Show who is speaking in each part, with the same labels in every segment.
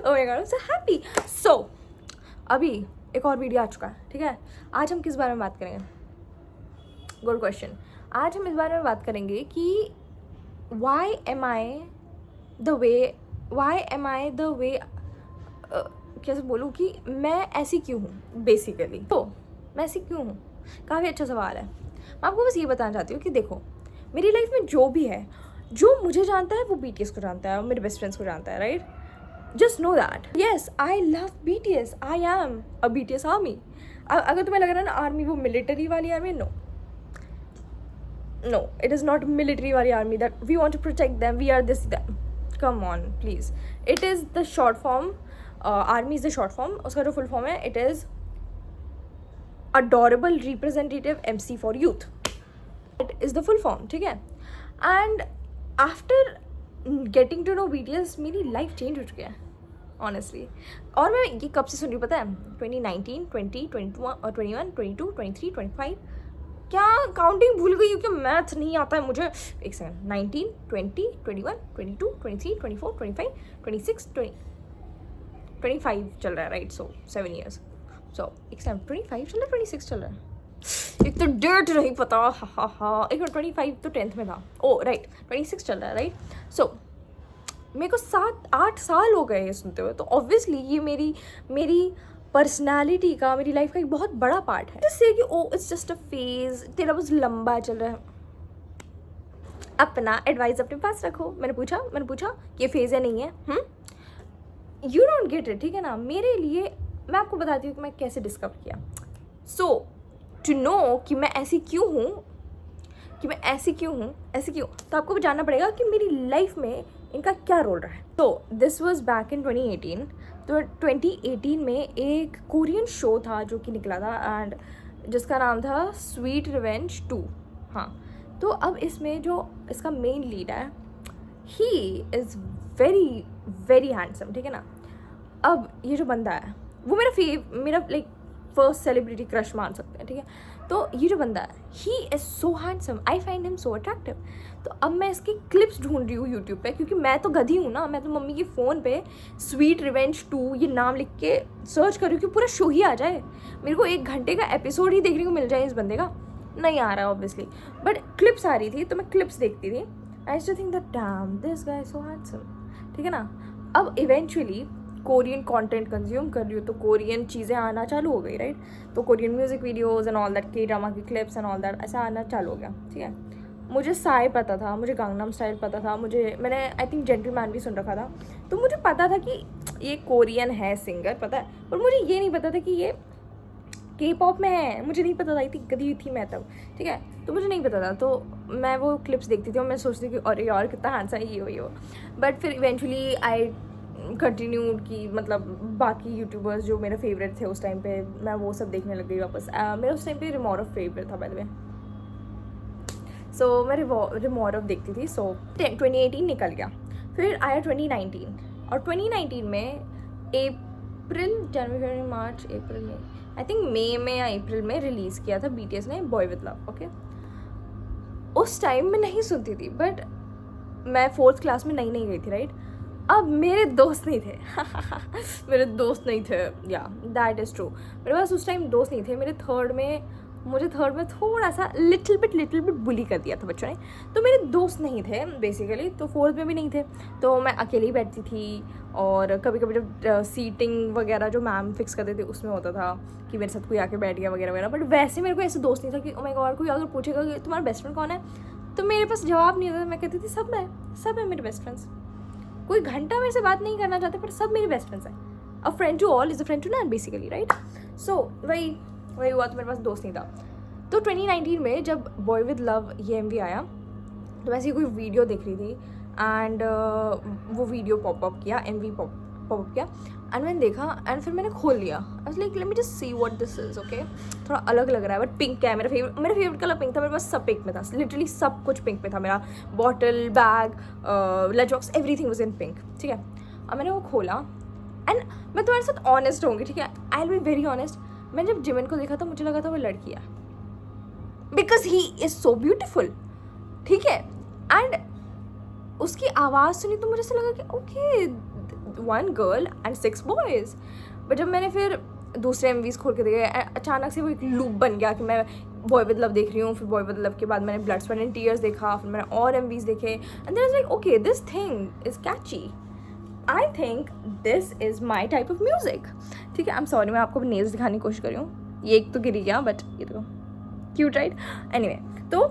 Speaker 1: Oh my god, I am so happy. So अभी एक और वीडियो आ चुका है, ठीक है। आज हम किस बारे में बात करेंगे? Good question. आज हम इस बारे में बात करेंगे कि why am I the way कैसे बोलूँ कि मैं ऐसी क्यों हूँ बेसिकली। तो मैं ऐसी क्यों हूँ, काफ़ी अच्छा सवाल है। मैं आपको बस ये बताना चाहती हूँ कि देखो, मेरी लाइफ में जो भी है, जो मुझे जानता है वो BTS को जानता है और मेरे बेस्ट फ्रेंड्स को जानता है, right? Just know that yes I love BTS, I am a BTS army. अगर तुम्हें लग रहा है ना आर्मी वो मिलिट्री वाली army, no, it is not military wali army that we want to protect them, we are this them. Come on please, it is the short form. Army is the short form, uska jo full form hai, it is adorable representative MC for youth. It is the full form, ठीक है। And after getting to know BTS मेरी life change हो चुकी है honestly। और मैं ये कब से सुन रही हूँ पता है? 2019, 20, 21, 21, 22, 23, 25, क्या काउंटिंग भूल गई हूँ कि मैथ नहीं आता है मुझे। एक सेकंड, 19, 20, 21, 22, 23, 24, 25, 26, 25 चल रहा है, राइट? सो 7 years। सो एक सेकंड, 25 चल रहा है, 26 चल रहा है, एक तो डेट नहीं पता। हा एक 25 तो 10th में था। ओ राइट, 26 चल रहा है, राइट? सो मेरे को 7-8 साल हो गए ये सुनते हुए, तो ऑब्वियसली ये मेरी पर्सनैलिटी का, मेरी लाइफ का एक बहुत बड़ा पार्ट है। जिससे कि oh it's just a phase, तेरा बस लंबा चल रहा है, अपना एडवाइस अपने पास रखो। मैंने पूछा ये फेज है नहीं है, यू डोंट गेट इट, ठीक है ना? मेरे लिए मैं आपको बताती हूँ कि मैं कैसे डिस्कवर किया। सो टू नो कि मैं ऐसी क्यों हूँ, तो आपको जानना पड़ेगा कि मेरी लाइफ में इनका क्या रोल रहा है। तो दिस वॉज बैक इन 2018। तो 2018 में एक कोरियन शो था जो कि निकला था, एंड जिसका नाम था स्वीट रिवेंज 2। हाँ, तो अब इसमें जो इसका मेन लीड है, he is very very handsome, ठीक है ना? अब ये जो बंदा है वो मेरा लाइक फर्स्ट सेलिब्रिटी क्रश मान सकते हैं, ठीक है? तो ये जो बंदा है, he is so handsome, I find him so attractive. तो अब मैं इसकी क्लिप्स ढूंढ रही हूँ यूट्यूब पे, क्योंकि मैं तो गधी हूँ ना, मैं तो मम्मी की फ़ोन पे स्वीट रिवेंज 2 ये नाम लिख के सर्च कर रही हूँ कि पूरा शो ही आ जाए, मेरे को 1 घंटे का एपिसोड ही देखने को मिल जाए। इस बंदे का नहीं आ रहा ऑब्वियसली, बट क्लिप्स आ रही थी तो मैं क्लिप्स देखती थी। I used to think that damn this guy so handsome, ठीक है ना? अब इवेंचुअली कोरियन कंटेंट कंज्यूम कर रही हूँ तो कोरियन चीज़ें आना चालू हो गई, राइट? तो Korean music videos and all that, के ड्रामा की क्लिप्स एंड ऑल दैट ऐसा आना चालू हो गया, ठीक है? मुझे साई पता था, मुझे गांगनाम स्टाइल पता था, मैंने आई थिंक जेंटलमैन भी सुन रखा था, तो मुझे पता था कि ये कोरियन है सिंगर, पता है। पर मुझे ये नहीं पता था कि ये K-pop में है, मुझे नहीं पता था, इतनी गधी थी मैं तब, ठीक है? तो मुझे नहीं पता था, तो मैं वो क्लिप्स देखती थी और मैं सोचती थी कि अरे यार कितना हैंडसम है ये हो। बट फिर इवेंचुअली आई कंटिन्यूड की, मतलब बाकी यूट्यूबर्स जो मेरे फेवरेट थे उस टाइम पे, मैं वो सब देखने लग गई वापस। मेरा उस टाइम पे रिमोरव फेवरेट था बाय द वे, सो मैं रिमोरव देखती थी। सो 2018 निकल गया, फिर आया 2019, और 2019 में अप्रैल, जनवरी, मार्च, अप्रैल में, आई थिंक मई में या अप्रैल में रिलीज़ किया था BTS ने बॉय विद लव, ओके? उस टाइम मैं नहीं सुनती थी, बट मैं 4th क्लास में नई गई थी, राइट? अब मेरे दोस्त नहीं थे मेरे दोस्त नहीं थे, या दैट इज़ ट्रू, मेरे पास उस टाइम दोस्त नहीं थे। मुझे थर्ड में थोड़ा सा लिटिल बिट बुली कर दिया था बच्चों ने, तो मेरे दोस्त नहीं थे बेसिकली। तो 4th में भी नहीं थे, तो मैं अकेली बैठती थी, और कभी कभी जब सीटिंग वगैरह जो मैम फिक्स करते थे उसमें होता था कि मेरे साथ कोई आके बैठ गया वगैरह वगैरह। बट वैसे मेरे को ऐसे दोस्त नहीं था कि ओ माय गॉड कोई अगर पूछेगा कि तुम्हारा बेस्ट फ्रेंड कौन है, तो मेरे पास जवाब नहीं होता। मैं कहती थी सब है मेरे बेस्ट फ्रेंड्स। कोई घंटा मेरे से बात नहीं करना चाहते, पर सब मेरे बेस्ट फ्रेंड्स हैं। A friend to all is a friend to none basically, right? So वही हुआ, तो मेरे पास दोस्त नहीं था। तो 2019 में जब बॉय विद लव ये MV आया, तो वैसे ही कोई वीडियो देख रही थी, एंड वो वीडियो पॉपअप किया, MV पॉपअप किया, एंड मैंने देखा, एंड फिर मैंने खोल लिया। I was like let me just see what this is, okay? थोड़ा अलग लग रहा है, बट पिंक है, मेरा फेवरेट कलर पिंक था। मेरे पास सब पिंक में था, लिटरली सब कुछ पिंक में था। मेरा bottle, bag, lunch box, everything was in pink, ठीक है? अब मैंने वो खोला, एंड मैं तुम्हारे साथ ऑनेस्ट होंगी, ठीक है? I will be very honest. मैंने जब जिमिन को देखा था मुझे लगा था वो लड़की है, because he is so beautiful, ठीक है? एंड उसकी आवाज़ सुनी तो मुझे ऐसा लगा कि okay 1 girl and 6 boys. But जब मैंने फिर दूसरे MVs खोल के देखे, अचानक से वो एक लूप बन गया कि मैं बॉय विद लव देख रही हूँ, फिर बॉय विद लव के बाद मैंने ब्लड स्वेट एंड टीयर्स देखा, फिर मैंने और MVs देखे, and there is like okay this thing is catchy. I think this is my type of music. ठीक है, आई एम सॉरी, मैं आपको नेल्स दिखाने की कोशिश कर रही हूँ. ये एक तो गिरी गया, बट ये तो क्यूट राइट. एनीवे, तो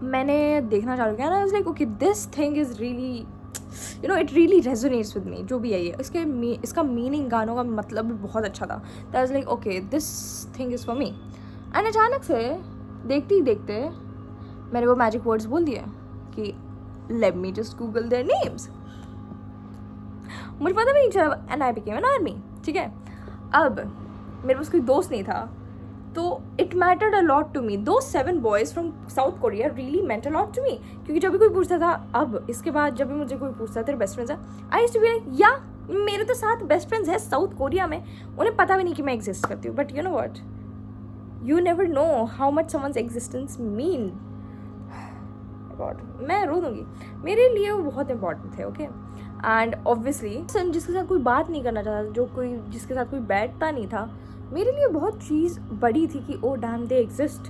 Speaker 1: मैंने देखना चालू किया ना, I was like okay this thing is really, you know, it really resonates with me. जो भी है ये, इसका मीनिंग, गानों का मतलब भी बहुत अच्छा था. That was like okay this thing is for me. And अचानक से देखते ही देखते मैंने वो मैजिक वर्ड्स बोल दिए कि let me just Google their names. मुझे पता भी नहीं चला, and I became an army. ठीक है, अब मेरे पास कोई दोस्त नहीं था, तो it mattered a lot to me. Though 7 boys from South Korea really meant a lot to me. क्योंकि जब भी कोई पूछता था, अब इसके बाद जब भी मुझे कोई पूछता था तेरे बेस्ट फ्रेंड्स है, I used to be like या मेरे तो 7 बेस्ट फ्रेंड्स हैं साउथ कोरिया में. उन्हें पता भी नहीं कि मैं एग्जिस्ट करती हूँ. But you know what, you never know how much someone's existence mean. God, मैं रो दूँगी. मेरे लिए वो बहुत इंपॉर्टेंट थे. ओके, एंड ऑब्वियसली जिसके साथ कोई बात नहीं करना चाहता, जिसके साथ कोई बैठता नहीं था, मेरे लिए बहुत चीज़ बड़ी थी कि oh damn they exist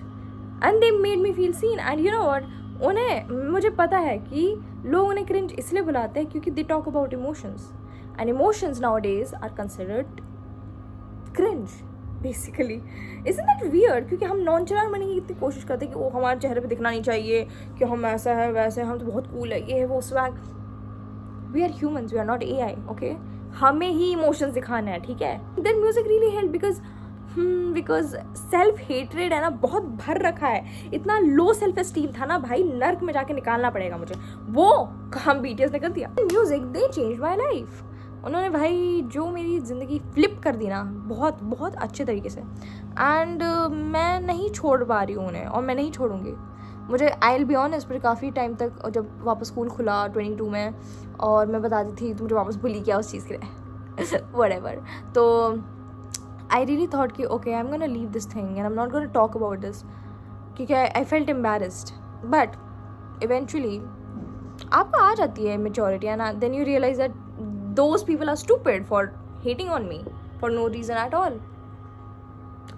Speaker 1: and they made me feel seen. And you know what, मुझे पता है कि लोग उन्हें क्रिंज इसलिए बुलाते हैं क्योंकि they talk about emotions, and emotions nowadays are considered cringe basically. Isn't that weird? क्योंकि हम नॉनचलांट बनने की इतनी कोशिश करते हैं कि वो हमारे चेहरे पे दिखना नहीं चाहिए कि हम ऐसा है वैसा है, हम तो बहुत कूल है, ये है वो swag. We are humans, we are not AI. Okay, हमें ही इमोशंस दिखाना है. ठीक है, then music really help because self hatred है ना, बहुत भर रखा है. इतना लो सेल्फ एस्टीम था ना भाई, नर्क में जाके निकालना पड़ेगा मुझे. वो काम BTS ने कर दिया. Music they change my life. उन्होंने भाई जो मेरी ज़िंदगी फ्लिप कर दी ना, बहुत बहुत अच्छे तरीके से. एंड मैं नहीं छोड़ पा रही हूँ उन्हें, और मैं नहीं छोड़ूंगी. मुझे आई विल बी ऑनेस्ट, पर काफ़ी टाइम तक, जब वापस स्कूल खुला 22 में, और मैं बताती थी तो मुझे वापस बुली किया उस चीज़ के लिए व्हाटएवर. तो आई रियली थॉट कि okay I am gonna leave this thing and I am not gonna talk about this, क्योंकि I felt embarrassed. But eventually आपको आ जाती है maturity, and then you realise that those people are stupid for hating on me for no reason at all,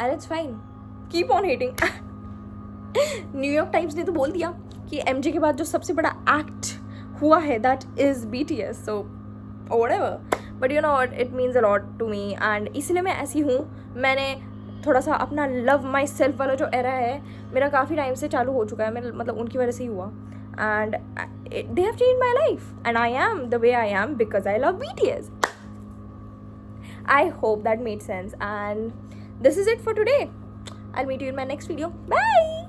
Speaker 1: and it's fine, keep on hating. New York times ने तो बोल दिया कि MJ के बाद जो सबसे बड़ा एक्ट हुआ है that is BTS, so whatever. But you know what, it means a lot to me, and इसलिए मैं ऐसी हूँ. मैंने थोड़ा सा अपना लव माई सेल्फ वाला जो एरा है मेरा काफ़ी टाइम से चालू हो चुका है. मेरा मतलब उनकी वजह से ही हुआ, and they have changed my life, and I am the way I am because I love BTS. I hope that made sense, and this is it for today. I'll meet you in my next video. Bye!